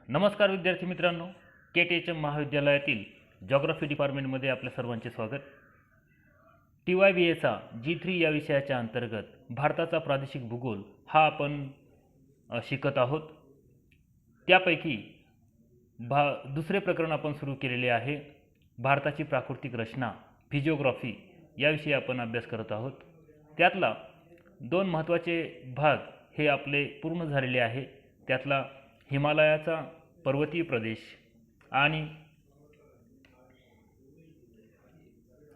नमस्कार विद्यार्थी मित्रांनो, KTHM महाविद्यालयातील जॉग्राफी डिपार्टमेंटमध्ये आपल्या सर्वांचे स्वागत। TYBAचा G3 या विषयाच्या अंतर्गत भारताचा प्रादेशिक भूगोल हा आपण शिकत आहोत। त्यापैकी दुसरे प्रकरण आपण सुरू केलेले आहे। भारताची प्राकृतिक रचना फिजिओग्राफी याविषयी आपण अभ्यास करत आहोत। त्यातला दोन महत्त्वाचे भाग हे आपले पूर्ण झालेले आहे। त्यातला हिमालयाचा पर्वतीय प्रदेश आणि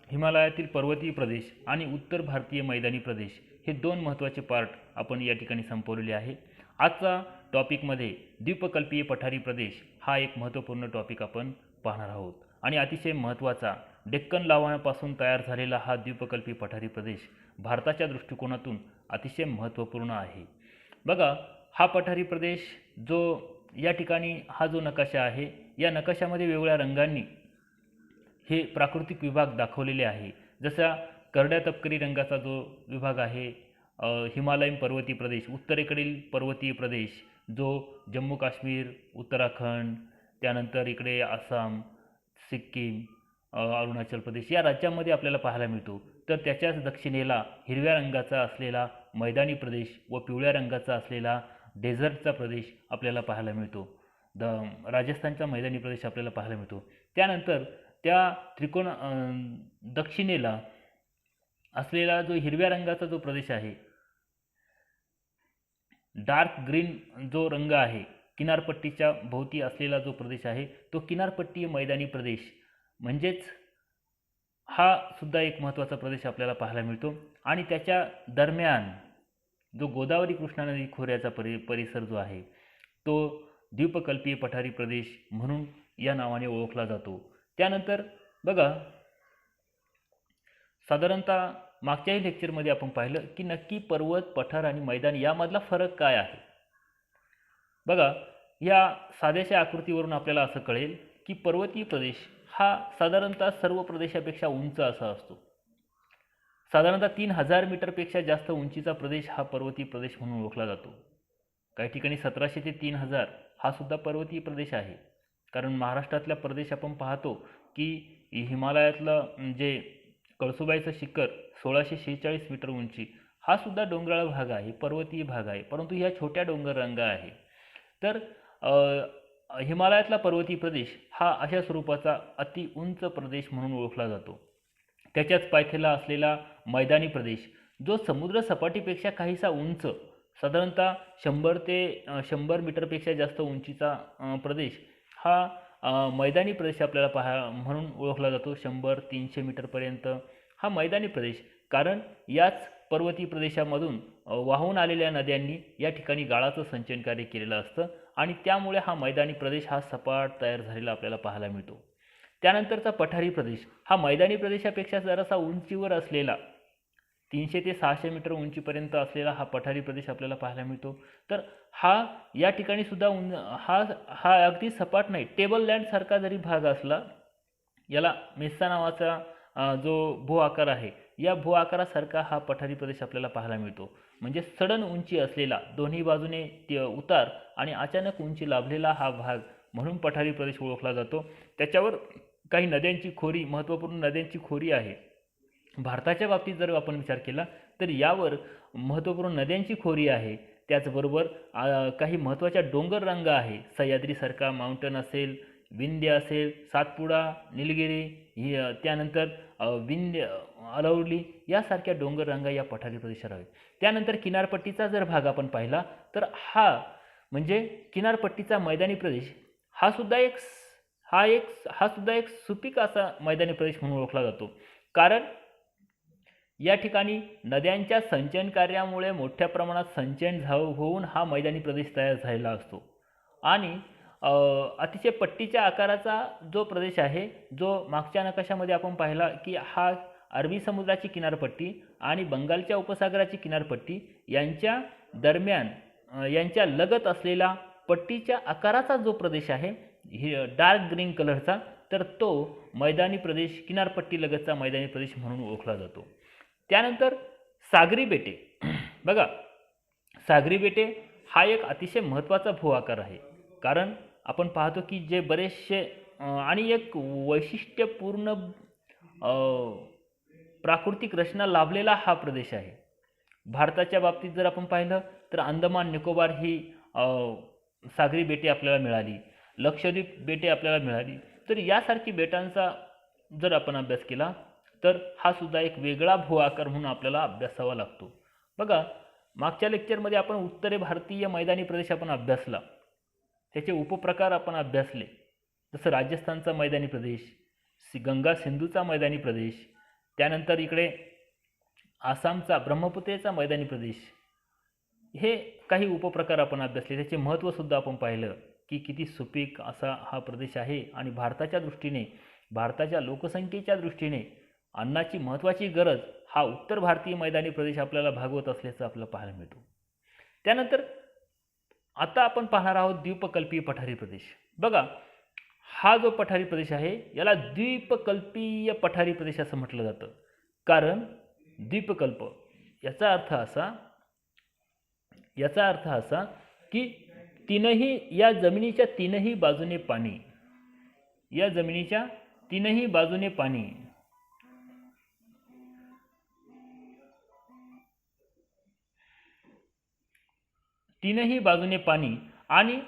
हिमालयातील पर्वतीय प्रदेश आणि उत्तर भारतीय मैदानी प्रदेश हे दोन महत्त्वाचे पार्ट आपण या ठिकाणी संपवलेले आहे। आजचा टॉपिकमध्ये द्वीपकल्पीय पठारी प्रदेश हा एक महत्त्वपूर्ण टॉपिक आपण पाहणार आहोत आणि अतिशय महत्त्वाचा डेक्कन लाव्हापासून तयार झालेला हा द्वीपकल्पीय पठारी प्रदेश भारताच्या दृष्टिकोनातून अतिशय महत्त्वपूर्ण आहे। बघा, हा पठारी प्रदेश जो या ठिकाणी हा जो नकाशा आहे, या नकाशामध्ये वेगवेगळ्या रंगांनी हे प्राकृतिक विभाग दाखवलेले आहे। जसा करड्या तपकिरी रंगाचा जो विभाग आहे हिमालयन पर्वतीय प्रदेश, उत्तरेकडील पर्वतीय प्रदेश जो जम्मू काश्मीर, उत्तराखंड, त्यानंतर इकडे आसाम, सिक्कीम, अरुणाचल प्रदेश या राज्यांमध्ये आपल्याला पाहायला मिळतो। तर त्याच्याच दक्षिणेला हिरव्या रंगाचा असलेला मैदानी प्रदेश व पिवळ्या रंगाचा असलेला डेझर्टचा प्रदेश आपल्याला पाहायला मिळतो। राजस्थानचा मैदानी प्रदेश आपल्याला पाहायला मिळतो। त्यानंतर त्या दक्षिणेला असलेला जो हिरव्या रंगाचा जो प्रदेश आहे, डार्क ग्रीन जो रंग आहे, किनारपट्टीच्या भोवती असलेला जो प्रदेश आहे तो किनारपट्टीय मैदानी प्रदेश म्हणजेच हा सुद्धा एक महत्त्वाचा प्रदेश आपल्याला पाहायला मिळतो। आणि त्याच्या दरम्यान जो गोदावरी कृष्णा नदी खोऱ्याचा परिसर जो आहे तो द्वीपकल्पीय पठारी प्रदेश म्हणून या नावाने ओळखला जातो। त्यानंतर बघा, साधारणतः मागच्याही लेक्चरमध्ये आपण पाहिलं की नक्की पर्वत, पठार आणि मैदान यामधला फरक काय आहे। बघा, या साध्याशा आकृतीवरून आपल्याला असं कळेल की पर्वतीय प्रदेश हा साधारणतः सर्व प्रदेशापेक्षा उंच असा असतो। साधारणतः 3000 मीटरपेक्षा जास्त उंचीचा प्रदेश हा पर्वतीय प्रदेश म्हणून ओळखला जातो। काही ठिकाणी 1700 ते 3000 हा सुद्धा पर्वतीय प्रदेश आहे। कारण महाराष्ट्रातला प्रदेश आपण पाहतो की हिमालयातलं जे कळसुबाईचं शिखर 1646 मीटर उंची हा सुद्धा डोंगराळ भाग आहे, पर्वतीय भाग आहे, परंतु ह्या छोट्या डोंगर रंग आहे। तर हिमालयातला पर्वतीय प्रदेश हा अशा स्वरूपाचा अति उंच प्रदेश म्हणून ओळखला जातो। त्याच्याच पायथ्याला असलेला मैदानी प्रदेश जो समुद्र सपाटीपेक्षा काहीसा उंच, साधारणतः 100 ते 100 मीटरपेक्षा जास्त उंचीचा प्रदेश हा मैदानी प्रदेश आपल्याला म्हणून ओळखला जातो। 100-300 मीटरपर्यंत हा मैदानी प्रदेश, कारण याच पर्वतीय प्रदेशामधून वाहून आलेल्या नद्यांनी या ठिकाणी गाळाचं संचयन कार्य केलेलं असतं आणि त्यामुळे हा मैदानी प्रदेश हा सपाट तयार झालेला आपल्याला पाहायला मिळतो। त्यानंतरचा पठारी प्रदेश हा मैदानी प्रदेशापेक्षा जरासा उंचीवर असलेला 300 ते 600 मीटर उंचीपर्यंत असलेला हा पठारी प्रदेश आपल्याला पाहायला मिळतो। तर हा या ठिकाणी सुद्धा हा अगदी सपाट नाही, टेबल लँड सारखा जरी भाग असला, याला मेस्सा नावाचा जो भू आकार आहे, या भू आकारासारखा हा पठारी प्रदेश आपल्याला पाहायला मिळतो। म्हणजे सडन उंची असलेला, दोन्ही बाजूने उतार आणि अचानक उंची लाभलेला हा भाग म्हणून पठारी प्रदेश ओळखला जातो। त्याच्यावर काही नद्यांची खोरी, महत्त्वपूर्ण नद्यांची खोरी आहे। भारताच्या बाबतीत जर आपण विचार केला तर यावर महत्त्वपूर्ण नद्यांची खोरी आहे। त्याचबरोबर काही महत्त्वाच्या डोंगर रांगा आहे, सह्याद्रीसारखा माउंटन असेल, विंध्य असेल, सातपुडा, निलगिरी, त्यानंतर विंध्य, अरवली यासारख्या डोंगर रांगा या पठारी प्रदेशात आहेत। त्यानंतर किनारपट्टीचा जर भाग आपण पाहिला तर हा म्हणजे किनारपट्टीचा मैदानी प्रदेश हा सुद्धा एक सुपीक असा मैदानी प्रदेश म्हणून ओळखला जातो। कारण या ठिकाणी नद्यांच्या संचयन कार्यामुळे मोठ्या प्रमाणात संचयन होऊन हा मैदानी प्रदेश तयार झालेला असतो आणि अतिशय पट्टीच्या आकाराचा जो प्रदेश आहे, जो मागच्या नकाशामध्ये आपण पाहिला की हा अरबी समुद्राची किनारपट्टी आणि बंगालच्या उपसागराची किनारपट्टी यांच्या दरम्यान यांच्या लगत असलेला पट्टीच्या आकाराचा जो प्रदेश आहे डार्क ग्रीन कलरचा, तर तो मैदानी प्रदेश, किनारपट्टी लगतचा मैदानी प्रदेश म्हणून ओळखला जातो। त्यानंतर सागरी बेटे, बघा सागरी बेटे हा एक अतिशय महत्त्वाचा भू आकार आहे, कारण आपण पाहतो की जे बरेचसे आणि एक वैशिष्ट्यपूर्ण प्राकृतिक रचना लाभलेला हा प्रदेश आहे. भारताच्या बाबतीत जर आपण पाहिलं तर अंदमान निकोबार ही सागरी बेटे आपल्याला मिळाली, लक्षद्वीप बेटे आपल्याला मिळाली. तर यासारखी बेटांचा जर आपण अभ्यास केला तर हा सुद्धा एक वेगळा भू आकार म्हणून आपल्याला अभ्यासावा लागतो. बघा, मागच्या लेक्चरमध्ये आपण उत्तरे भारतीय मैदानी प्रदेश आपण अभ्यासला, त्याचे उपप्रकार आपण अभ्यासले, जसं राजस्थानचा मैदानी प्रदेश, गंगा सिंधूचा मैदानी प्रदेश, त्यानंतर इकडे आसामचा ब्रह्मपुत्रेचा मैदानी प्रदेश, हे काही उपप्रकार आपण अभ्यासले. त्याचे महत्त्वसुद्धा आपण पाहिलं की किती सुपीक असा हा प्रदेश आहे आणि भारताच्या दृष्टीने, भारताच्या लोकसंख्येच्या दृष्टीने अन्नाची महत्त्वाची गरज हा उत्तर भारतीय मैदानी प्रदेश आपल्याला भागवत असल्याचं आपल्याला पाहायला मिळतो. त्यानंतर आता आपण पाहणार आहोत द्वीपकल्पीय पठारी प्रदेश. बघा, हा जो पठारी प्रदेश आहे याला द्वीपकल्पीय पठारी प्रदेश असं म्हटलं जातं. कारण द्वीपकल्प याचा अर्थ असा की या जमिनीच्या तीनही बाजूने पाणी, या जमिनीच्या तीनही बाजूने पाणी, तीनही बाजूने पाणी आणि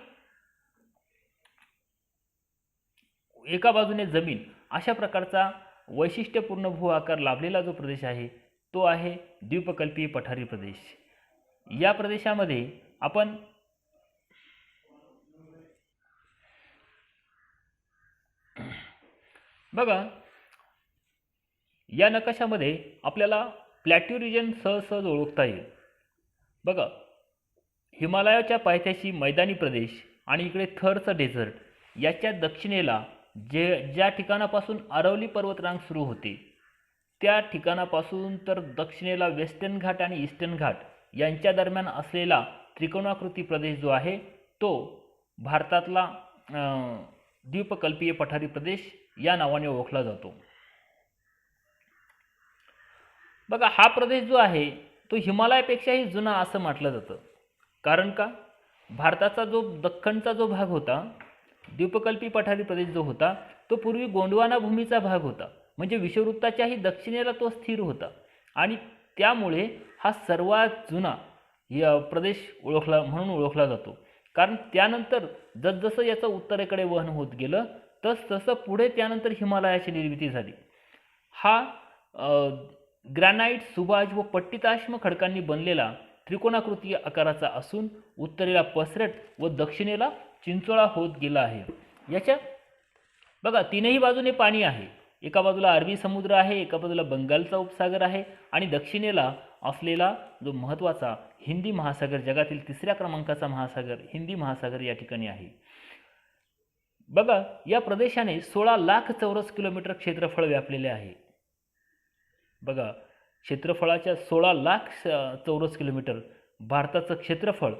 एका बाजूने जमीन, अशा प्रकारचा वैशिष्ट्यपूर्ण भू आकार लाभलेला जो प्रदेश आहे तो आहे द्वीपकल्पीय पठारी प्रदेश. या प्रदेशामध्ये आपण बघा, या नकाशामध्ये आपल्याला प्लॅट्यू रिजन सहज ओळखता येईल. बघा, हिमालयाच्या पायथ्याशी मैदानी प्रदेश आणि इकडे थरचं डेझर्ट, याच्या दक्षिणेला ज्या ठिकाणापासून अरवली पर्वतरांग सुरू होते त्या ठिकाणापासून तर दक्षिणेला वेस्टर्न घाट आणि ईस्टर्न घाट यांच्या दरम्यान असलेला त्रिकोणाकृती प्रदेश जो आहे तो भारतातला द्वीपकल्पीय पठारी प्रदेश या नावाने ओळखला जातो. बघा, हा प्रदेश जो आहे तो हिमालयापेक्षाही जुना असं म्हटलं जातं. कारण का? भारताचा जो दख्खनचा जो भाग होता, द्वीपकल्पी पठारी प्रदेश जो होता तो पूर्वी गोंडवाना भूमीचा भाग होता, म्हणजे विषुववृत्ताच्याही दक्षिणेला तो स्थिर होता आणि त्यामुळे हा सर्वात जुना प्रदेश म्हणून ओळखला जातो. कारण त्यानंतर जसजसं याचं उत्तरेकडे वहन होत गेलं तसतसं पुढे त्यानंतर हिमालयाची निर्मिती झाली. हा ग्रॅनाइट, सुभाष व पट्टिताश्म खडकांनी बनलेला त्रिकोणाकृती आकाराचा असून उत्तरेला पसरट व दक्षिणेला चिंचोळा होत गेला आहे. याच्या बघा, तीनही बाजूने पाणी आहे. एका बाजूला अरबी समुद्र आहे, एका बाजूला बंगालचा उपसागर आहे आणि दक्षिणेला असलेला जो महत्त्वाचा हिंदी महासागर, जगातील 3ऱ्या क्रमांकाचा महासागर हिंदी महासागर या ठिकाणी आहे. बघा, या प्रदेशाने 16 लाख चौरस किलोमीटर क्षेत्रफळ व्यापलेले आहे. बघा, क्षेत्रफळाच्या 16 लाख चौरस किलोमीटर, भारताचं क्षेत्रफळ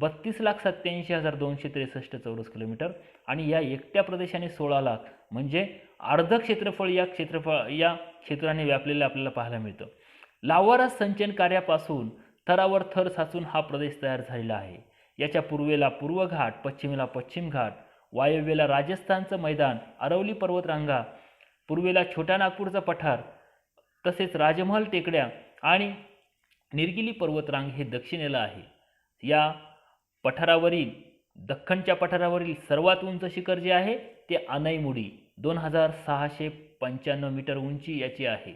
32,87,263 चौरस किलोमीटर आणि या एकट्या प्रदेशाने 16 लाख म्हणजे अर्ध क्षेत्रफळ या क्षेत्राने व्यापलेलं आपल्याला पाहायला मिळतं. लाव्हारा संचयन कार्यापासून थरावर थर साचून हा प्रदेश तयार झालेला आहे. याच्या पूर्वेला पूर्व घाट, पश्चिमेला पश्चिम घाट, वायव्येला राजस्थानचं मैदान, अरवली पर्वतरांगा, पूर्वेला छोट्या नागपूरचा पठार, तसेच राजमहल टेकड्या आणि निरगिली पर्वतरांग हे दक्षिणेला आहे. या पठारावरील, दख्खनच्या पठारावरील सर्वात उंच शिखर जे आहे ते अनईमुडी 2695 मीटर उंची याची आहे.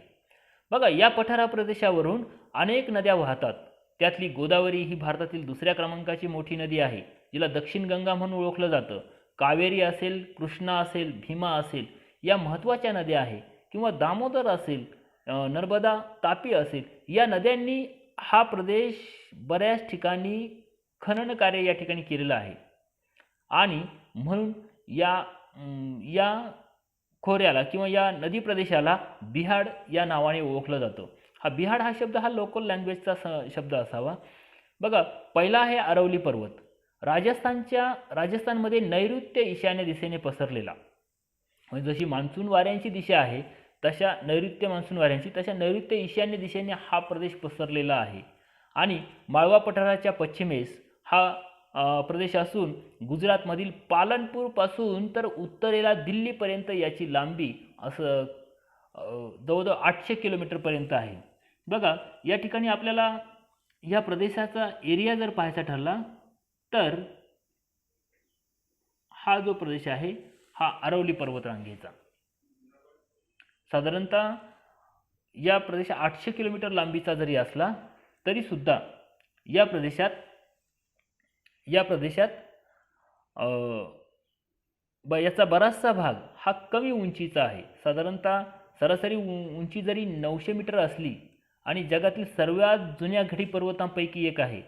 बघा, या पठारा प्रदेशावरून अनेक नद्या वाहतात. त्यातली गोदावरी ही भारतातील 2ऱ्या क्रमांकाची मोठी नदी आहे, जिला दक्षिण गंगा म्हणून ओळखलं जातं. कावेरी असेल, कृष्णा असेल, भीमा असेल, या महत्त्वाच्या नद्या आहे, किंवा दामोदर असेल, नर्मदा, तापी असेल, या नद्यांनी हा प्रदेश बऱ्याच ठिकाणी खनन कार्य या ठिकाणी केलेलं आहे आणि म्हणून या खोऱ्याला किंवा या नदी प्रदेशाला बिहाड या नावाने ओळखलं जातं. बिहाड हा शब्द हा लोकल लँग्वेजचा शब्द असावा. बघा, पहिला आहे अरवली पर्वत, राजस्थानमध्ये नैऋत्य ईशान्य दिशेने पसरलेला, म्हणजे जशी मान्सून वाऱ्यांची दिशा आहे तशा नैऋत्य ईशान्य दिशेने हा प्रदेश पसरलेला आहे आणि माळवा पठाराच्या पश्चिमेस हा प्रदेश असून गुजरातमधील पालनपूरपासून तर उत्तरेला दिल्लीपर्यंत याची लांबी असं जवळजवळ 800 किलोमीटरपर्यंत आहे. बघा या ठिकाणी आपल्याला या प्रदेशाचा एरिया जर पाहायचा ठरला तर हा जो प्रदेश आहे हा अरवली पर्वतरांगेचा. साधारणतः या प्रदेश 800 किलोमीटर लांबीचा जरी असला तरी सुद्धा या प्रदेशात याचा बराचसा भाग हा कमी उंचीचा आहे. साधारणतः सरासरी उंची जरी 900 मीटर असली आणि जगातील सर्वात जुन्या घडी पर्वतांपैकी एक आहे.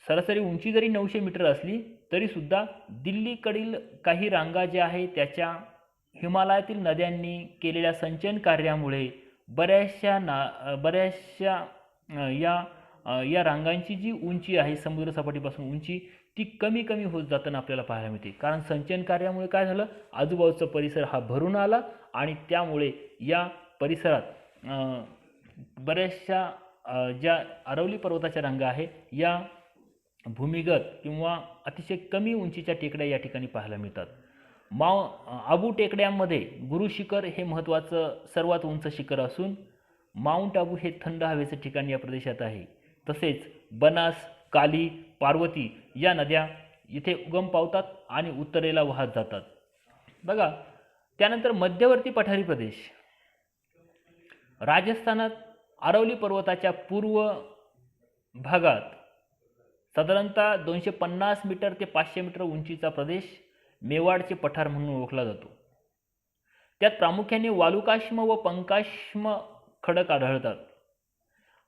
सरासरी उंची जरी 900 मीटर असली तरी सुद्धा दिल्लीकडील काही रांगा ज्या आहेत त्याच्या हिमालयातील नद्यांनी केलेल्या संचयन कार्यामुळे बऱ्याचशा या रांगांची जी उंची आहे समुद्रसपाटीपासून उंची ती कमी कमी होत जाताना आपल्याला पाहायला मिळते. कारण संचयन कार्यामुळे काय झालं, आजूबाजूचा परिसर हा भरून आला आणि त्यामुळे या परिसरात बऱ्याचशा ज्या अरवली पर्वताच्या रांगा आहे या भूमिगत किंवा अतिशय कमी उंचीच्या टेकड्या या ठिकाणी पाहायला मिळतात. आबू टेकड्यांमध्ये गुरु शिखर हे महत्त्वाचं सर्वात उंच शिखर असून माउंट आबू हे थंड हवेचं ठिकाण या प्रदेशात आहे. तसेच बनास, काली, पार्वती या नद्या इथे उगम पावतात आणि उत्तरेला वाहत जातात. बघा त्यानंतर मध्यवर्ती पठारी प्रदेश राजस्थानात अरवली पर्वताच्या पूर्व भागात साधारणतः 250 मीटर ते 500 मीटर उंचीचा प्रदेश मेवाडचे पठार म्हणून ओळखला जातो. त्यात प्रामुख्याने वालुकाश्म व पंकाश्म खडक आढळतात.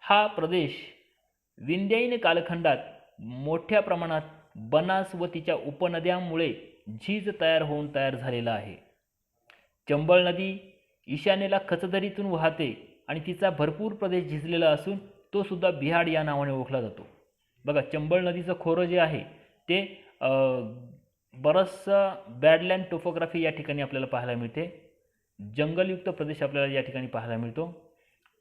हा प्रदेश विंध्यायन कालखंडात मोठ्या प्रमाणात बनास व तिच्या उपनद्यांमुळे झीज तयार होऊन तयार झालेला आहे. चंबळ नदी ईशान्येला खचदरीतून वाहते आणि तिचा भरपूर प्रदेश झिजलेला असून तो सुद्धा बिहाड या नावाने ओळखला जातो. बघा चंबळ नदीचं खोरं जे आहे ते बरंचसं बॅडलँड टोपोग्राफी या ठिकाणी आपल्याला पाहायला मिळते. जंगलयुक्त प्रदेश आपल्याला या ठिकाणी पाहायला मिळतो.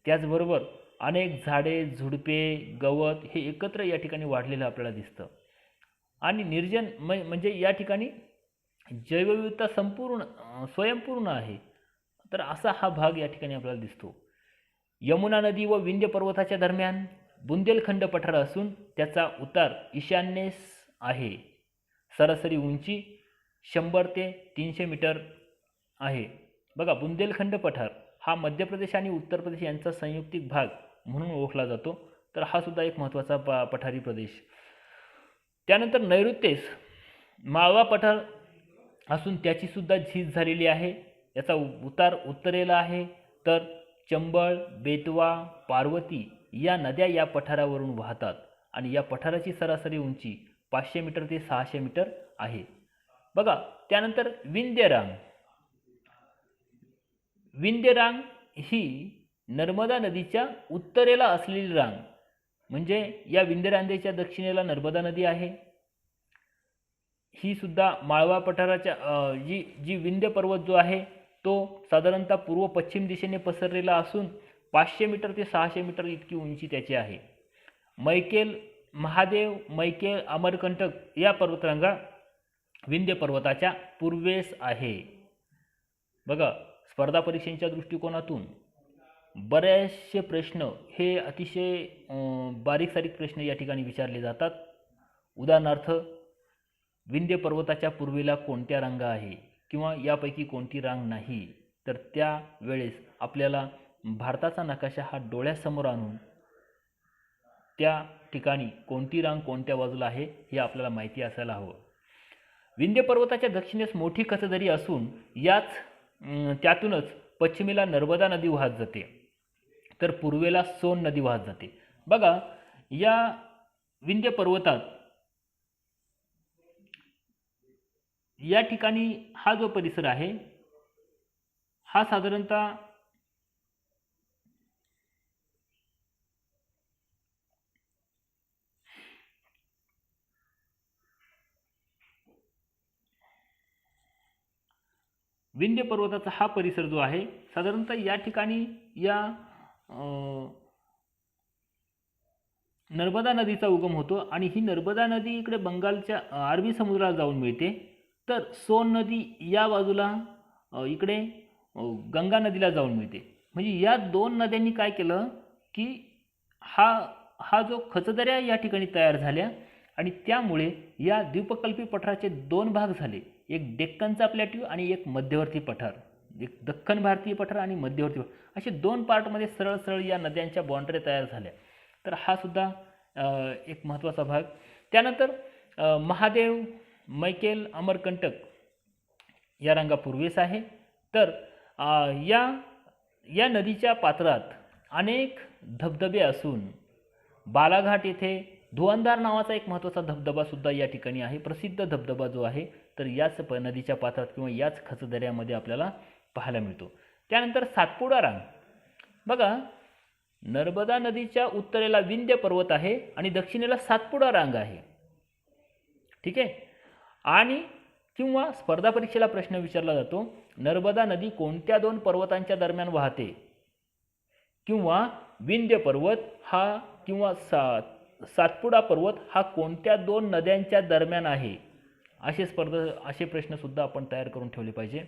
त्याचबरोबर अनेक झाडे, झुडपे, गवत हे एकत्र या ठिकाणी वाढलेलं आपल्याला दिसतं आणि निर्जन म्हणजे या ठिकाणी जैवविविधता स्वयंपूर्ण आहे. तर असा हा भाग या ठिकाणी आपल्याला दिसतो. यमुना नदी व विंध्य पर्वताच्या दरम्यान बुंदेलखंड पठार असून त्याचा उतार ईशान्येस आहे. सरासरी उंची 100 ते 300 मीटर आहे. बघा बुंदेलखंड पठार हा मध्य प्रदेश आणि उत्तर प्रदेश यांचा संयुक्तिक भाग म्हणून ओळखला जातो. तर हा सुद्धा एक महत्त्वाचा पठारी प्रदेश. त्यानंतर नैऋत्येस माळवा पठार असून त्याची सुद्धा झीज झालेली आहे. याचा उतार उत्तरेला आहे. तर चंबळ, बेतवा, पार्वती या नद्या या पठारावरून वाहतात आणि या पठाराची सरासरी उंची 500 मीटर ते 600 मीटर आहे. बघा त्यानंतर विंध्य रांग ही नर्मदा नदीच्या उत्तरेला असलेली रांग म्हणजे या विंध्य रांगेच्या दक्षिणेला नर्मदा नदी आहे. ही सुद्धा माळवा पठाराच्या जी विंध्य पर्वत जो आहे तो साधारणतः पूर्व पश्चिम दिशेने पसरलेला असून 500 मीटर ते 600 मीटर इतकी उंची त्याची आहे. महादेव, मैकेल, अमरकंटक या पर्वतरांगा विंध्य पर्वताच्या पूर्वेस आहे. बघा स्पर्धा परीक्षांच्या दृष्टिकोनातून बरेचसे प्रश्न हे अतिशय बारीक सारीक प्रश्न या ठिकाणी विचारले जातात. उदाहरणार्थ विंध्य पर्वताच्या पूर्वेला कोणत्या रांगा आहे किंवा यापैकी कोणती रांग नाही. तर त्यावेळेस आपल्याला भारताचा नकाशा हा डोळ्यासमोर आणून त्या ठिकाणी कोणती रांग कोणत्या बाजूला आहे हे आपल्याला माहिती असायला हवं. विंध्य पर्वताच्या दक्षिणेस मोठी खचदरी असून त्यातूनच पश्चिमेला नर्मदा नदी वाहत जाते तर पूर्वेला सोन नदी वाहत जाते. बघा या विंध्य पर्वतात या ठिकाणी हा जो परिसर आहे हा साधारणतः विंध्य पर्वताचा हा परिसर जो आहे साधारणतः या ठिकाणी या नर्मदा नदीचा उगम होतो आणि ही नर्मदा नदी इकडे बंगालच्या अरबी समुद्राला जाऊन मिळते. तर सोन नदी या बाजूला इकडे गंगा नदीला जाऊन मिळते. म्हणजे या दोन नद्यांनी काय केलं की हा हा जो खचदऱ्या या ठिकाणी तयार झाल्या आणि त्यामुळे या द्वीपकल्पी पठाराचे दोन भाग झाले. एक डेक्कनचा प्लॅट्यू आणि एक मध्यवर्ती पठार. एक दख्खन भारतीय पठार आणि मध्यवर्ती पठार, असे दोन पार्टमध्ये सरळ सरळ या नद्यांच्या बाँड्री तयार झाल्या. तर हा सुद्धा एक महत्त्वाचा भाग. त्यानंतर महादेव, मैकेल, अमरकंटक या रांगा पूर्वेस आहे. तर या या नदीच्या पात्रात अनेक धबधबे असून बालाघाट येथे धुंधार नावाचा एक महत्त्वाचा धबधबा सुद्धा या ठिकाणी आहे. प्रसिद्ध धबधबा जो आहे तर याच नदीच्या पात्रात किंवा याच खचदऱ्यामध्ये आपल्याला पाहायला मिळतो. त्यानंतर सातपुडा रांग. बघा, नर्मदा नदीच्या उत्तरेला विंध्य पर्वत आहे आणि दक्षिणेला सातपुडा रांग आहे. ठीक आहे. आणि किंवा स्पर्धा परीक्षेला प्रश्न विचारला जातो, नर्मदा नदी कोणत्या दोन पर्वतांच्या दरम्यान वाहते, किंवा विंध्य पर्वत हा किंवा सातपुडा पर्वत हा कोणत्या दोन नद्यांच्या दरम्यान आहे, असे प्रश्नसुद्धा आपण तयार करून ठेवले पाहिजे.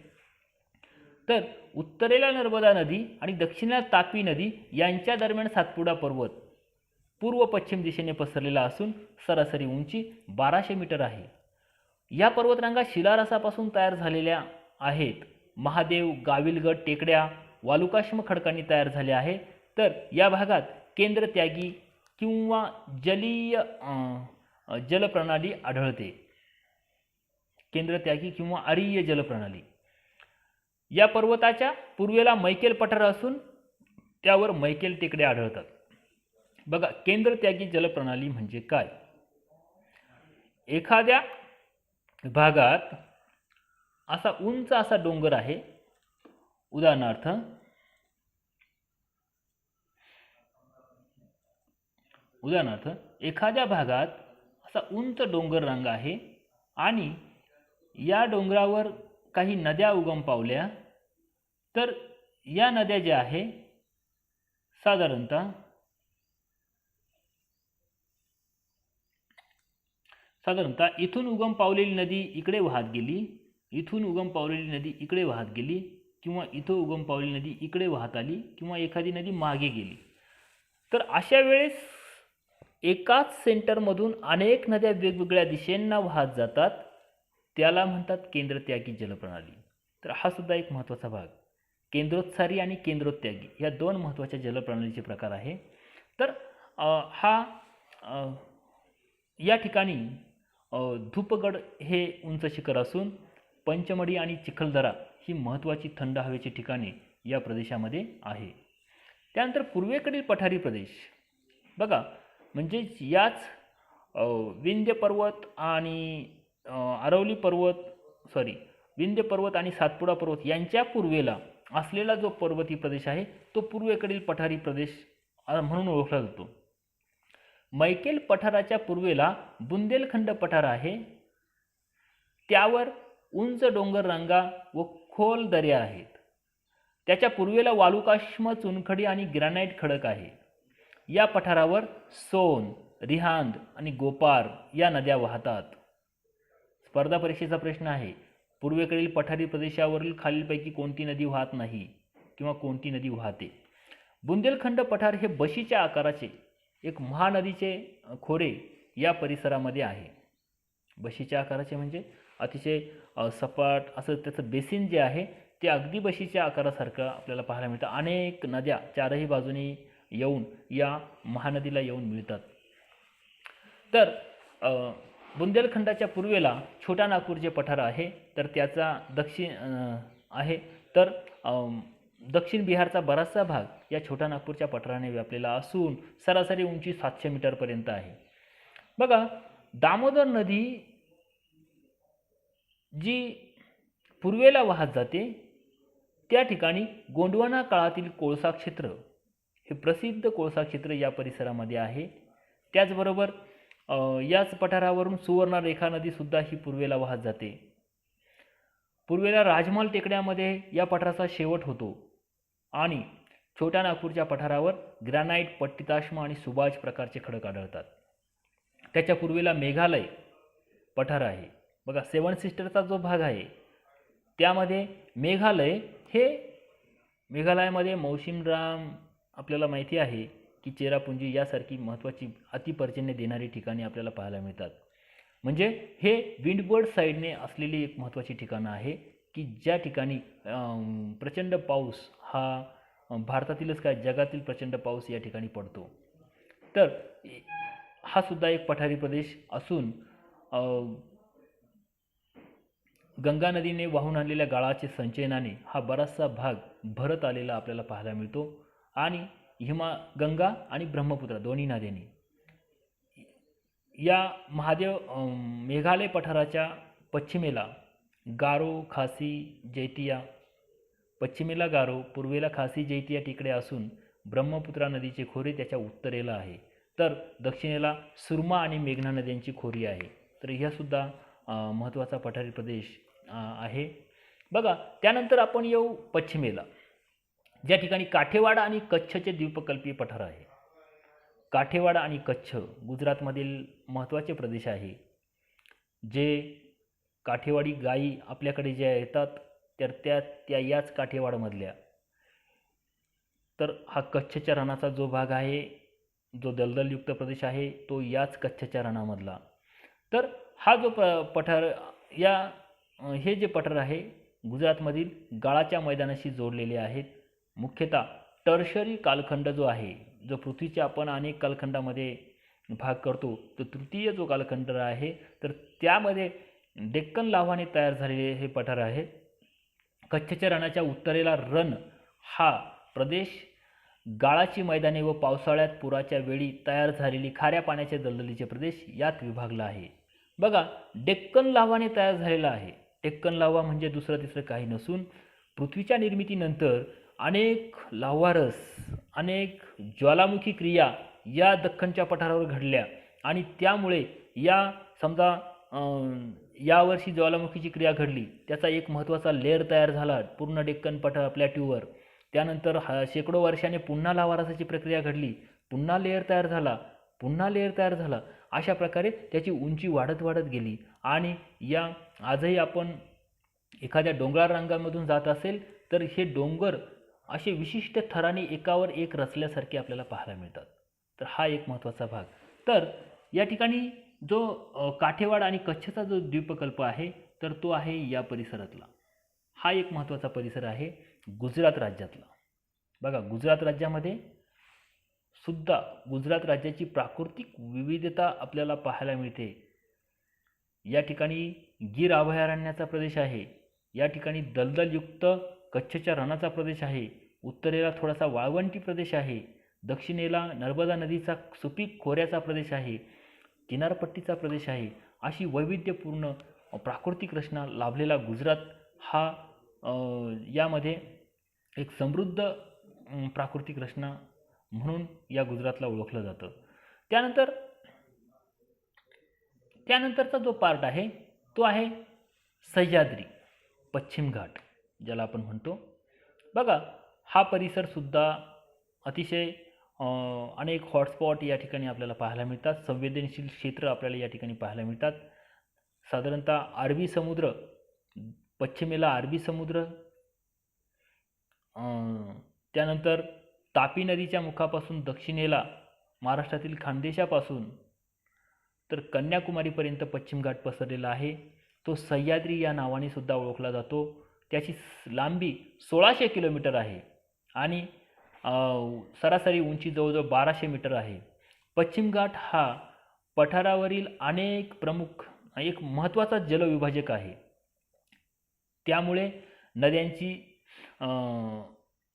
तर उत्तरेला नर्मदा नदी आणि दक्षिणेला तापी नदी यांच्या दरम्यान सातपुडा पर्वत पूर्व पश्चिम दिशेने पसरलेला असून सरासरी उंची 1200 मीटर आहे. या पर्वतरांगा शिलारसापासून तयार झालेल्या आहेत. महादेव, गाविलगड टेकड्या वालुकाश्म खडकांनी तयार झाल्या आहेत. तर या भागात केंद्रत्यागी किंवा जलीय जलप्रणाली आढळते. केंद्रत्यागी किंवा अरीय जलप्रणाली. या पर्वताच्या पूर्वेला मैकेल पठार असून त्यावर मैकेल टेकड्या आढळतात. बघा, केंद्रत्यागी जलप्रणाली म्हणजे काय? एखाद्या भागात असा उंच असा डोंगर आहे. उदाहरणार्थ एखाद्या भागात असा उंच डोंगर रांग आहे आणि या डोंगरावर काही नद्या उगम पावल्या. तर या नद्या ज्या आहे साधारणतः इथून उगम पावलेली नदी इकडे वाहत गेली, इथून उगम पावलेली नदी इकडे वाहत गेली, किंवा इथं उगम पावलेली नदी इकडे वाहत आली, किंवा एखादी नदी मागे गेली. तर अशा वेळेस एकाच सेंटरमधून अनेक नद्या वेगवेगळ्या दिशेंना वाहत जातात. त्याला म्हणतात केंद्रत्यागी जलप्रणाली. तर हा सुद्धा एक महत्त्वाचा भाग. केंद्रोत्सारी आणि केंद्रोत्यागी या दोन महत्त्वाच्या जलप्रणालीचे प्रकार आहे. तर या ठिकाणी धूपगड हे उंच शिखर असून पंचमढी आणि चिखलदरा ही महत्त्वाची थंड हवेची ठिकाणे या प्रदेशामध्ये आहे. त्यानंतर पूर्वेकडील पठारी प्रदेश. बघा, म्हणजे याच विंध्य पर्वत आणि विंध्य पर्वत आणि सातपुडा पर्वत यांच्या पूर्वेला असलेला जो पर्वती प्रदेश आहे तो पूर्वेकडील पठारी प्रदेश म्हणून ओळखला जातो. मैकेल पठाराच्या पूर्वेला बुंदेलखंड पठार आहे. त्यावर उंच डोंगर रांगा व खोल दऱ्या आहेत. त्याच्या पूर्वेला वालुकाश्म, चुनखडी आणि ग्रॅनाइट खडक आहे. या पठारावर सोन, रिहांद आणि गोपार या नद्या वाहतात. स्पर्धा परीक्षेचा प्रश्न आहे, पूर्वेकडील पठारी प्रदेशावरील खालीलपैकी कोणती नदी वाहत नाही किंवा कोणती नदी वाहते? बुंदेलखंड पठार हे बशीच्या आकाराचे एक महानदीचे खोरे या परिसरामध्ये आहे. बशीच्या आकाराचे म्हणजे अतिशय सपाट असं त्याचं बेसिन जे आहे ते अगदी बशीच्या आकारासारखं आपल्याला पाहायला मिळतं. अनेक नद्या चारही बाजूनी येऊन या महानदीला येऊन मिळतात. तर बुंदेलखंडाच्या पूर्वेला छोटा नागपूर जे पठार आहे तर त्याचा दक्षिण बिहारचा बराचसा भाग या छोटा नागपूरच्या पठाराने व्यापलेला असून सरासरी उंची 700 मीटरपर्यंत आहे. बघा, दामोदर नदी जी पूर्वेला वाहत जाते त्या ठिकाणी गोंडवाना काळातील कोळसा क्षेत्र हे प्रसिद्ध कोळसा क्षेत्र या परिसरामध्ये आहे. त्याचबरोबर याच पठारावरून सुवर्णरेखा नदी सुद्धा ही पूर्वेला वाहत जाते. पूर्वेला राजमहाल टेकड्यामध्ये या पठाराचा शेवट होतो आणि छोट्या नागपूरच्या पठारावर ग्रॅनाइट, पट्टिताश्म आणि सुभाष प्रकारचे खडक आढळतात. त्याच्या पूर्वेला मेघालय पठार आहे. बघा, सेवन सिस्टरचा जो भाग आहे त्यामध्ये मेघालयामध्ये मौसिनराम आपल्याला माहिती आहे की चेरापुंजी यासारखी महत्त्वाची अतिपर्जन्य देणारी ठिकाणे आपल्याला पाहायला मिळतात. म्हणजे हे विंडबर्ड साईडने असलेली एक महत्त्वाची ठिकाणं आहे की ज्या ठिकाणी प्रचंड पाऊस हा भारतातीलच काय जगातील प्रचंड पाऊस या ठिकाणी पडतो. तर हा सुद्धा एक पठारी प्रदेश असून गंगा नदीने वाहून आणलेल्या गाळाचे संचयनाने हा बराचसा भाग भरत आलेला आपल्याला पाहायला मिळतो. आणि गंगा आणि ब्रह्मपुत्रा दोन्ही नद्यांनी या मेघालय पठाराच्या पश्चिमेला गारो, खासी, जैतिया, पश्चिमेला गारो, पूर्वेला खासी जैतिया टेकड्या असून ब्रह्मपुत्रा नदीचे खोरे त्याच्या उत्तरेला आहे. तर दक्षिणेला सुरमा आणि मेघना नद्यांची खोरी आहे. तर ह्या सुद्धा महत्त्वाचा पठारी प्रदेश आहे. बघा, त्यानंतर आपण येऊ पश्चिमेला, ज्या ठिकाणी काठेवाडा आणि कच्छचे द्वीपकल्पीय पठार आहे. काठेवाडा आणि कच्छ गुजरातमधील महत्त्वाचे प्रदेश आहे. जे काठेवाडी गायी आपल्याकडे ज्या येतात तर त्या याच काठेवाडमधल्या. तर हा कच्छच्या रणाचा जो भाग आहे, जो दलदलयुक्त प्रदेश आहे, तो याच कच्छच्या रणामधला. तर हा जो पठार हे जे पठार आहे गुजरातमधील गाळाच्या मैदानाशी जोडलेले आहेत. मुख्यतः टर्शरी कालखंड जो आहे, जो पृथ्वीच्या आपण अनेक कालखंडामध्ये भाग करतो, तो तृतीय जो कालखंड आहे, तर त्यामध्ये डेक्कन लाव्हाने तयार झालेले हे पठार आहे. कच्छच्या रणाच्या उत्तरेला रण हा प्रदेश गाळाची मैदाने व पावसाळ्यात पुराच्या वेळी तयार झालेली खाऱ्या पाण्याचे दलदलीचे प्रदेश यात विभागला आहे. बघा, डेक्कन लाव्हाने तयार झालेला आहे. डेक्कन लाव्हा म्हणजे दुसरं तिसरं काही नसून पृथ्वीच्या निर्मितीनंतर अनेक लाव्हारस, अनेक ज्वालामुखी क्रिया या दख्खनच्या पठारावर घडल्या आणि त्यामुळे समजा यावर्षी ज्वालामुखीची क्रिया घडली, त्याचा एक महत्त्वाचा लेअर तयार झाला पूर्ण डेक्कन प्लॅट्यूवर. त्यानंतर शेकडो वर्षाने पुन्हा लाव्हारसाची प्रक्रिया घडली, पुन्हा लेअर तयार झाला. अशा प्रकारे त्याची उंची वाढत गेली. आणि आजही आपण एखाद्या डोंगराळ रांगांमधून जात असेल तर हे डोंगर असे विशिष्ट थराने एकावर एक रचल्यासारखे आपल्याला पाहायला मिळतात. तर हा एक महत्त्वाचा भाग. तर या ठिकाणी जो काठेवाड आणि कच्छचा जो द्वीपकल्प आहे, तर तो आहे या परिसरातला. हा एक महत्त्वाचा परिसर आहे गुजरात राज्यातला. बघा, गुजरात राज्यामध्ये सुद्धा गुजरात राज्याची प्राकृतिक विविधता आपल्याला पाहायला मिळते. या ठिकाणी गीर अभयारण्याचा प्रदेश आहे. या ठिकाणी दलदलयुक्त कच्छच्या रणाचा प्रदेश आहे. उत्तरेला थोडासा वाळवंटी प्रदेश आहे. दक्षिणेला नर्मदा नदीचा सुपीक खोऱ्याचा प्रदेश आहे. किनारपट्टीचा प्रदेश आहे. अशी वैविध्यपूर्ण प्राकृतिक रचना लाभलेला गुजरात हा यामध्ये एक समृद्ध प्राकृतिक रचना म्हणून या गुजरातला ओळखलं जातं. त्यानंतरचा जो पार्ट आहे तो आहे सह्याद्री पश्चिम घाट ज्याला आपण म्हणतो. बघा, हा परिसर सुद्धा अतिशय अनेक हॉटस्पॉट या ठिकाणी आपल्याला पाहायला मिळतात. संवेदनशील क्षेत्र आपल्याला या ठिकाणी पाहायला मिळतात. साधारणतः अरबी समुद्र, पश्चिमेला अरबी समुद्र, त्यानंतर तापी नदीच्या मुखापासून दक्षिणेला महाराष्ट्रातील खानदेशापासून तर कन्याकुमारीपर्यंत पश्चिम घाट पसरलेला आहे. तो सह्याद्री या नावाने सुद्धा ओळखला जातो. त्याची लांबी 1600 किलोमीटर आहे आणि सरासरी उंची जवळजवळ 1200 मीटर आहे. पश्चिम घाट हा पठारावरील एक महत्त्वाचा जलविभाजक आहे. त्यामुळे नद्यांची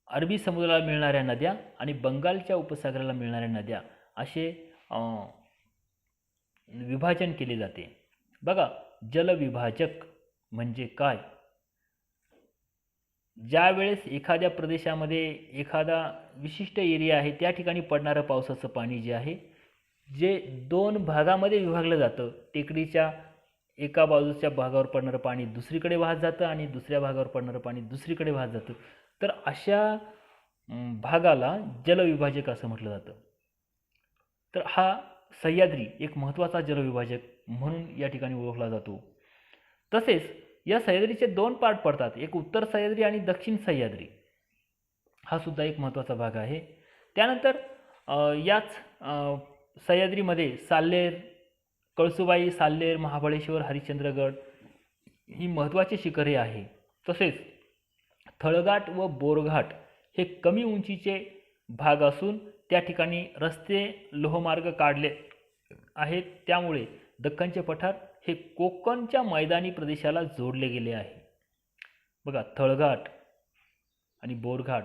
अरबी समुद्राला मिळणाऱ्या नद्या आणि बंगालच्या उपसागराला मिळणाऱ्या नद्या असे विभाजन केले जाते. बघा, जलविभाजक म्हणजे काय? ज्या वेळेस एखाद्या प्रदेशामध्ये एखादा विशिष्ट एरिया आहे त्या ठिकाणी पडणारं पावसाचं पाणी जे आहे, जे 2 भागामध्ये विभागलं जातं. टेकडीच्या एका बाजूच्या भागावर पडणारं पाणी दुसरीकडे वाहत जातं आणि दुसऱ्या भागावर पडणारं पाणी दुसरीकडे वाहत जातं. तर अशा भागाला जलविभाजक असं म्हटलं जातं. तर हा सह्याद्री एक महत्त्वाचा जलविभाजक म्हणून या ठिकाणी ओळखला जातो. तसेच या सह्याद्रीचे दोन पार्ट पडतात, एक उत्तर सह्याद्री आणि दक्षिण सह्याद्री. हा सुद्धा एक महत्त्वाचा भाग आहे. त्यानंतर याच सह्याद्रीमध्ये साल्हेर, कळसुबाई, साल्हेर, महाबळेश्वर, हरिश्चंद्रगड ही महत्त्वाची शिखरे आहे. तसेच थळघाट व बोरघाट हे कमी उंचीचे भाग असून त्या ठिकाणी रस्ते, लोहमार्ग काढले आहेत. त्यामुळे दख्खनचे पठार हे कोकणच्या मैदानी प्रदेशाला जोडले गेले आहे. बघा, थळघाट आणि बोरघाट,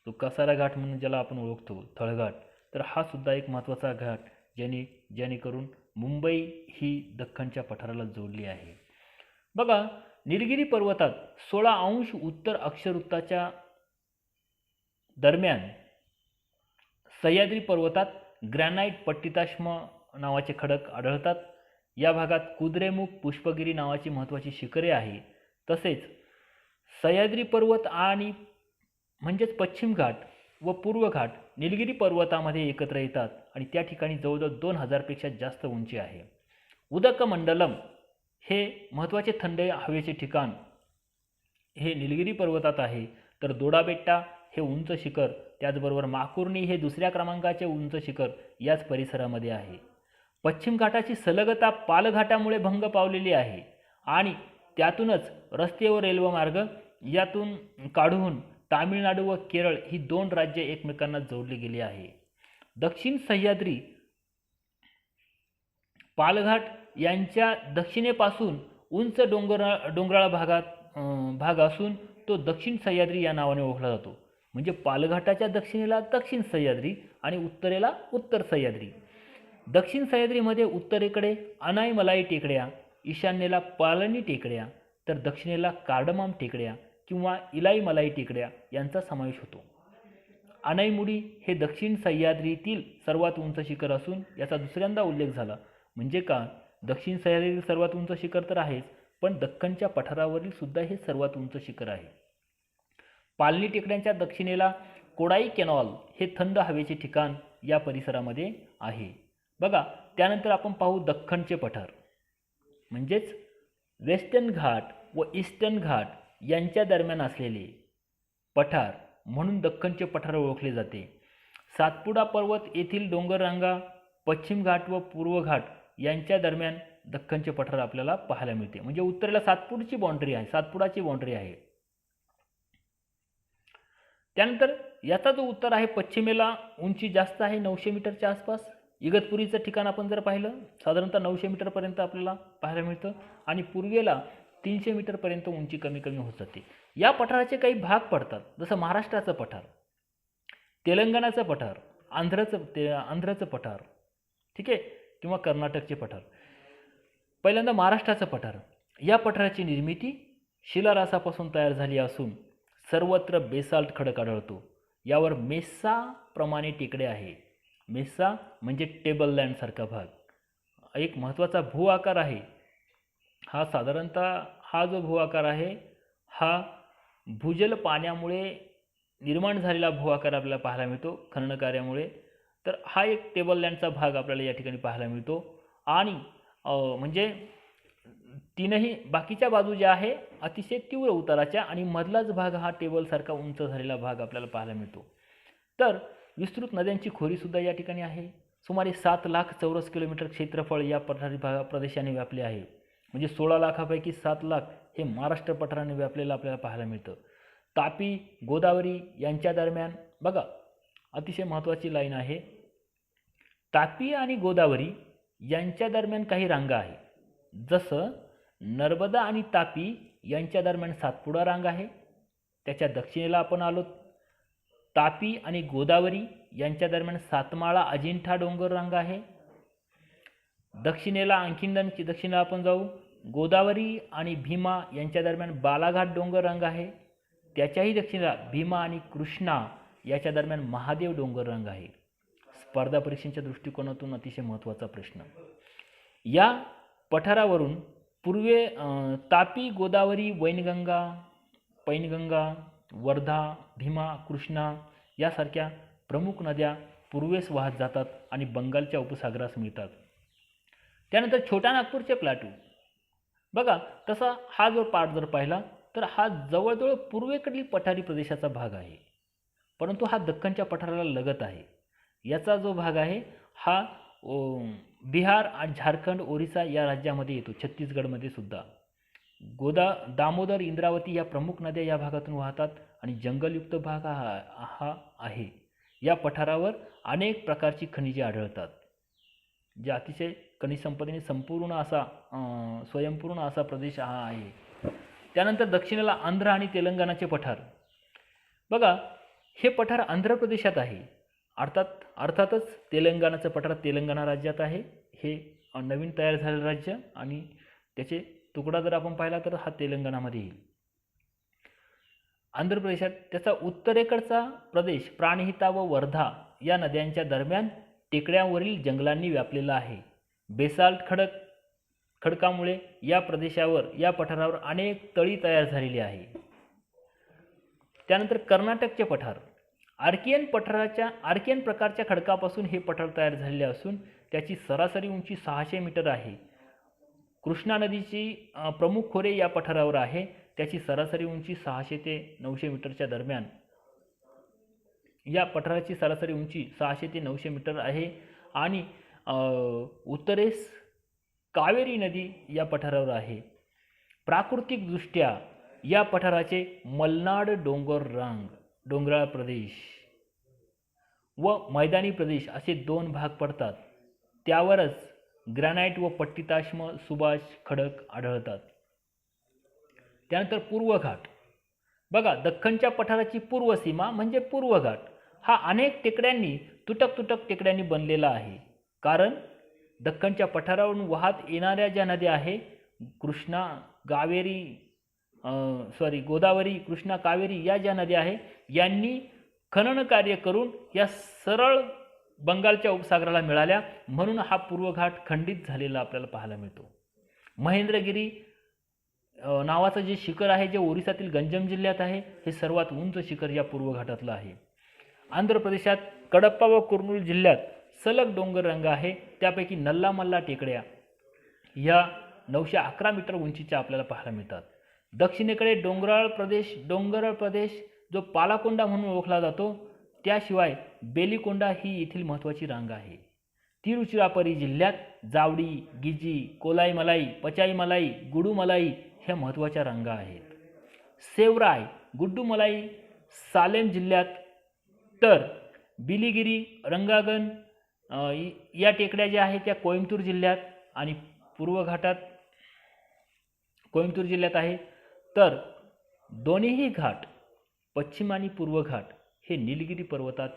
तो कसारा घाट म्हणून ज्याला आपण ओळखतो, थळघाट, तर हा सुद्धा एक महत्त्वाचा घाट जेणेकरून मुंबई ही दख्खनच्या पठाराला जोडली आहे. बघा, निलगिरी पर्वतात 16 अंश उत्तर अक्षवृत्ताच्या दरम्यान सह्याद्री पर्वतात ग्रॅनाइट पट्टिताश्म नावाचे खडक आढळतात. या भागात कुद्रेमुख, पुष्पगिरी नावाची महत्त्वाची शिखरे आहे. तसेच सह्याद्री पर्वत आणि म्हणजेच पश्चिम घाट व पूर्व घाट निलगिरी पर्वतामध्ये एकत्र येतात आणि त्या ठिकाणी जवळजवळ 2000पेक्षा जास्त उंची आहे. उदकमंडलम हे महत्त्वाचे थंड हवेचे ठिकाण हे निलगिरी पर्वतात आहे. तर दोडाबेट्टा हे उंच शिखर, त्याचबरोबर माकुर्णी हे दुसऱ्या क्रमांकाचे उंच शिखर याच परिसरामध्ये आहे. पश्चिम घाटाची सलगता पालघाटामुळे भंग पावलेली आहे आणि त्यातूनच रस्ते व रेल्वे मार्ग यातून काढून तामिळनाडू व केरळ ही 2 राज्ये एकमेकांना जोडली गेली आहे. दक्षिण सह्याद्री पालघाट यांच्या दक्षिणेपासून उंच डोंगराळ भाग असून तो दक्षिण सह्याद्री या नावाने ओळखला जातो. म्हणजे पालघाटाच्या दक्षिणेला दक्षिण सह्याद्री आणि उत्तरेला उत्तर सह्याद्री. दक्षिण सह्याद्रीमध्ये उत्तरेकडे अनाईमलाई टेकड्या, ईशान्येला पालनी टेकड्या, तर दक्षिणेला कार्डमाम टेकड्या किंवा इलाईमलाई टेकड्या यांचा समावेश होतो. अनाईमुडी हे दक्षिण सह्याद्रीतील सर्वात उंच शिखर असून याचा दुसऱ्यांदा उल्लेख झाला. म्हणजे का, दक्षिण सह्याद्रीतील सर्वात उंच शिखर तर आहेच, पण दख्खनच्या पठारावरील सुद्धा हे सर्वात उंच शिखर आहे. पालनी टेकड्यांच्या दक्षिणेला कोडाई कॅनॉल हे थंड हवेचे ठिकाण या परिसरामध्ये आहे. बघा, त्यानंतर आपण पाहू दख्खनचे पठार, म्हणजेच वेस्टर्न घाट व ईस्टर्न घाट यांच्या दरम्यान असलेले पठार म्हणून दख्खनचे पठार ओळखले जाते. सातपुडा पर्वत येथील डोंगररांगा, पश्चिम घाट व पूर्व घाट यांच्या दरम्यान दख्खनचे पठार आपल्याला पाहायला मिळते. म्हणजे उत्तरेला सातपुडाची बाउंड्री आहे. त्यानंतर याचा जो उत्तर आहे, पश्चिमेला उंची जास्त आहे 900 मीटरच्या आसपास. इगतपुरीचं ठिकाण आपण जर पाहिलं, साधारणतः 900 मीटरपर्यंत आपल्याला पाहायला मिळतं आणि पूर्वेला 300 मीटरपर्यंत उंची कमी होत जाते. या पठाराचे काही भाग पडतात, जसं महाराष्ट्राचं पठार, तेलंगणाचं पठार, आंध्रचं पठार, ठीक आहे, किंवा कर्नाटकचे पठार. पहिल्यांदा महाराष्ट्राचं पठार. या पठाराची निर्मिती शिलारासापासून तयार झाली असून सर्वत्र बेसाल्ट खडक आढळतो. यावर मेस्सा प्रमाणे टेकडे आहे. मेस्सा म्हणजे टेबल लँडसारखा भाग, एक महत्त्वाचा भू आकार आहे. हा साधारणतः हा जो भू आकार आहे हा भूजल पाण्यामुळे निर्माण झालेला भू आकार आपल्याला पाहायला मिळतो खनन कार्यामुळे. तर हा एक टेबल लँडचा भाग आपल्याला या ठिकाणी पाहायला मिळतो. आणि म्हणजे तीनही बाकीच्या बाजू ज्या आहे अतिशय तीव्र उताराच्या आणि मधलाच भाग हा टेबलसारखा उंच झालेला भाग आपल्याला पाहायला मिळतो. तर विस्तृत नद्यांची खोरीसुद्धा या ठिकाणी आहे. सुमारे 7 लाख चौरस किलोमीटर क्षेत्रफळ या पठारी प्रदेशाने व्यापले आहे. म्हणजे 16 लाखापैकी 7 लाख हे महाराष्ट्र पठाराने व्यापलेलं आपल्याला पाहायला मिळतं. तापी, गोदावरी यांच्या दरम्यान बघा, अतिशय महत्त्वाची लाईन आहे. तापी आणि गोदावरी यांच्या दरम्यान काही रांगा आहे. जसं नर्मदा आणि तापी यांच्या दरम्यान सातपुडा रांग आहे. त्याच्या दक्षिणेला आपण आलो. तापी आणि गोदावरी यांच्या दरम्यान सातमाळा अजिंठा डोंगर रांग आहे. दक्षिणेला दक्षिणेला आपण जाऊ. गोदावरी आणि भीमा यांच्या दरम्यान बालाघाट डोंगर रांग आहे. त्याच्याही दक्षिणेला भीमा आणि कृष्णा याच्या दरम्यान महादेव डोंगर रांग आहे. स्पर्धा परीक्षेच्या दृष्टिकोनातून अतिशय महत्त्वाचा प्रश्न. या पठारावरून पूर्वे तापी, गोदावरी, वैनगंगा, पैनगंगा, वर्धा, भीमा, कृष्णा यासारख्या प्रमुख नद्या पूर्वेस वाहत जातात आणि बंगालच्या उपसागरास मिळतात. त्यानंतर छोटा नागपूरचे प्लाटू. बघा, तसा हा जो पार्ट जर पाहिला तर हा जवळजवळ पूर्वेकडील पठारी प्रदेशाचा भाग आहे, परंतु हा दख्खनच्या पठाराला लगत आहे. याचा जो भाग आहे हा बिहार आणि झारखंड, ओरिसा या राज्यामध्ये येतो, छत्तीसगडमध्ये सुद्धा. दामोदर, इंद्रावती या प्रमुख नद्या या भागातून वाहतात आणि जंगलयुक्त भाग हा आहे. या पठारावर अनेक प्रकारची खनिजे आढळतात, जे अतिशय खनिज संपदेने संपूर्ण असा स्वयंपूर्ण असा प्रदेश हा आहे. त्यानंतर दक्षिणेला आंध्र आणि तेलंगणाचे पठार. बघा, हे पठार आंध्र प्रदेशात आहे. अर्थातच तेलंगणाचं पठार तेलंगणा राज्यात आहे. हे नवीन तयार झालेलं राज्य आणि त्याचे तुकडा जर आपण पाहिला तर हा तेलंगणामध्ये येईल. आंध्र प्रदेशात त्याचा उत्तरेकडचा प्रदेश प्राणहिता व वर्धा या नद्यांच्या दरम्यान टेकड्यांवरील जंगलांनी व्यापलेला आहे. बेसाल्ट खडकामुळे या पठारावर अनेक तळी तयार झालेली आहे. त्यानंतर कर्नाटकचे पठार. आर्कियन प्रकारच्या खडकापासून हे पठार तयार झालेले असून त्याची सरासरी उंची 600 मीटर आहे. कृष्णा नदीची प्रमुख खोरे या पठारावर आहे. त्याची सरासरी उंची 600 ते 900 मीटरच्या दरम्यान. या पठाराची सरासरी उंची 600 ते 900 मीटर आहे आणि उत्तरेस कावेरी नदी या पठारावर आहे. प्राकृतिकदृष्ट्या या पठाराचे मलनाड डोंगराळ प्रदेश व मैदानी प्रदेश असे 2 भाग पडतात. त्यावरच ग्रॅनाइट व पट्टिताश्म सुभाष खडक आढळतात. त्यानंतर पूर्व घाट. बघा, दख्खनच्या पठाराची पूर्व सीमा म्हणजे पूर्व घाट हा अनेक टेकड्यांनी तुटक टेकड्यांनी बनलेला आहे. कारण दख्खनच्या पठारावरून वाहत येणाऱ्या ज्या नद्या आहे गोदावरी, कृष्णा, कावेरी या ज्या नद्या आहे यांनी खनन कार्य करून या सरळ बंगालच्या उपसागराला मिळाल्या, म्हणून हा पूर्व घाट खंडित झालेला आपल्याला पाहायला मिळतो. महेंद्रगिरी नावाचं जे शिखर आहे जे ओरिसातील गंजम जिल्ह्यात आहे, हे सर्वात उंच शिखर या पूर्व घाटातलं आहे. आंध्र प्रदेशात कडप्पा व कुर्नूल जिल्ह्यात सलग डोंगर रंग आहे. त्यापैकी नल्ला मल्ला टेकड्या या 911 मीटर उंचीच्या आपल्याला पाहायला मिळतात. दक्षिणेकडे डोंगराळ प्रदेश जो पालाकोंडा म्हणून ओळखला जातो. त्याशिवाय बेलिकोंडा ही येथील महत्त्वाची रांग आहे. तिरुचिरापल्ली जिल्ह्यात जावडी, गिजी, कोलाईमलाई, पचाईमलाई, गुडूमलाई ह्या महत्त्वाच्या रांगा आहेत. सेवराय, गुड्डूमलाई सालेम जिल्ह्यात, तर बिलिगिरी, रंगागन या टेकड्या ज्या आहेत त्या कोइंबतूर जिल्ह्यात आणि पूर्व घाटात कोइंबतूर जिल्ह्यात आहे. तर दोन्हीही घाट, पश्चिम आणि पूर्व घाट, हे निलगिरी पर्वतात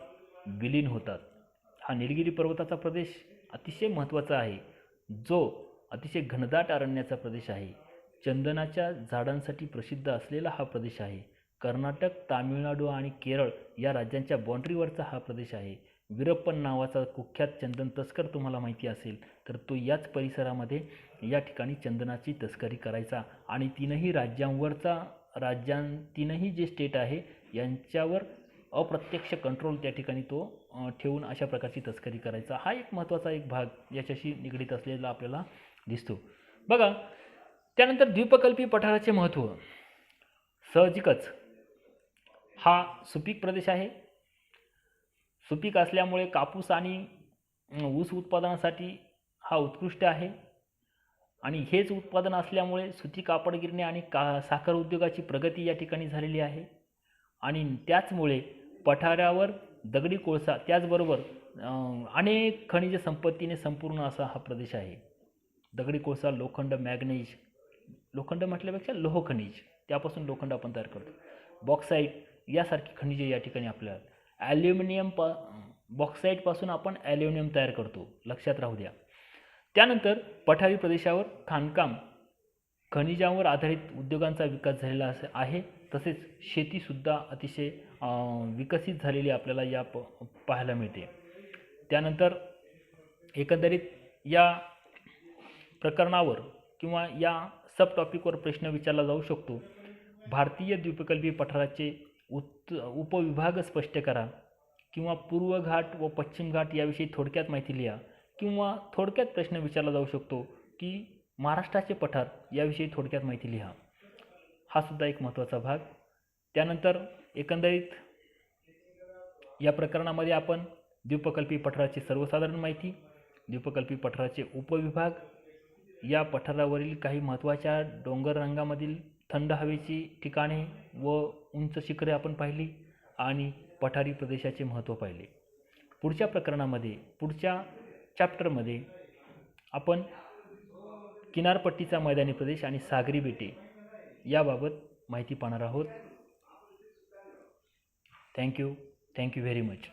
विलीन होतात. हा निलगिरी पर्वताचा प्रदेश अतिशय महत्त्वाचा आहे, जो अतिशय घनदाट अरण्याचा प्रदेश आहे. चंदनाच्या झाडांसाठी प्रसिद्ध असलेला हा प्रदेश आहे. कर्नाटक, तामिळनाडू आणि केरळ या राज्यांच्या बाँड्रीवरचा हा प्रदेश आहे. वीरप्पन नावाचा कुख्यात चंदन तस्कर तुम्हाला माहिती असेल तर तो याच परिसरामध्ये या ठिकाणी चंदनाची तस्करी करायचा आणि तीनही जे स्टेट आहे यांच्यावर अप्रत्यक्ष कंट्रोल त्या ठिकाणी तो ठेवून अशा प्रकारची तस्करी करायचा. हा एक महत्त्वाचा एक भाग याच्याशी निगडीत असलेला आपल्याला दिसतो. बघा, त्यानंतर द्वीपकल्पी पठाराचे महत्त्व. साहजिकच हा सुपीक प्रदेश आहे. सुपीक असल्यामुळे कापूस आणि ऊस उत्पादनासाठी हा उत्कृष्ट आहे आणि हेच उत्पादन असल्यामुळे सुती कापड गिरण्या आणि साखर उद्योगाची प्रगती या ठिकाणी झालेली आहे. आणि त्याचमुळे पठारावर दगडी कोळसा त्याचबरोबर अनेक खनिज संपत्तीने संपूर्ण असा हा प्रदेश आहे. दगडी कोळसा, लोखंड, मॅग्नेज, लोखंड म्हटल्यापेक्षा लोह खनिज, त्यापासून लोखंड आपण तयार करतो. बॉक्साईट यासारखी खनिजे या ठिकाणी आपल्याला. बॉक्साईटपासून आपण ॲल्युमिनियम तयार करतो, लक्षात राहू द्या. त्यानंतर पठारी प्रदेशावर खाणकाम, खनिजांवर आधारित उद्योगांचा विकास झालेला आहे. तसेच शेतीसुद्धा अतिशय विकसित झालेली आपल्याला या पाहायला मिळते. त्यानंतर एकंदरीत या प्रकरणावर किंवा या सब टॉपिकवर प्रश्न विचारला जाऊ शकतो. भारतीय द्वीपकल्पी पठाराचे उपविभाग स्पष्ट करा. किंवा पूर्व घाट व पश्चिम घाट याविषयी थोडक्यात माहिती लिहा, किंवा थोडक्यात प्रश्न विचारला जाऊ शकतो की महाराष्ट्राचे पठार याविषयी थोडक्यात माहिती लिहा. हा सुद्धा एक महत्त्वाचा भाग. त्यानंतर एकंदरीत या प्रकरणामध्ये आपण द्वीपकल्पी पठाराची सर्वसाधारण माहिती, द्वीपकल्पी पठाराचे उपविभाग, या पठारावरील काही महत्त्वाच्या डोंगर रंगामधील थंड हवेची ठिकाणे व उंच शिखरे आपण पाहिली आणि पठारी प्रदेशाचे महत्त्व पाहिले. पुढच्या प्रकरणामध्ये, पुढच्या चॅप्टरमध्ये आपण किनारपट्टीचा मैदानी प्रदेश आणि सागरी बेटे याबाबत माहिती पाहणार आहोत. Thank you very much.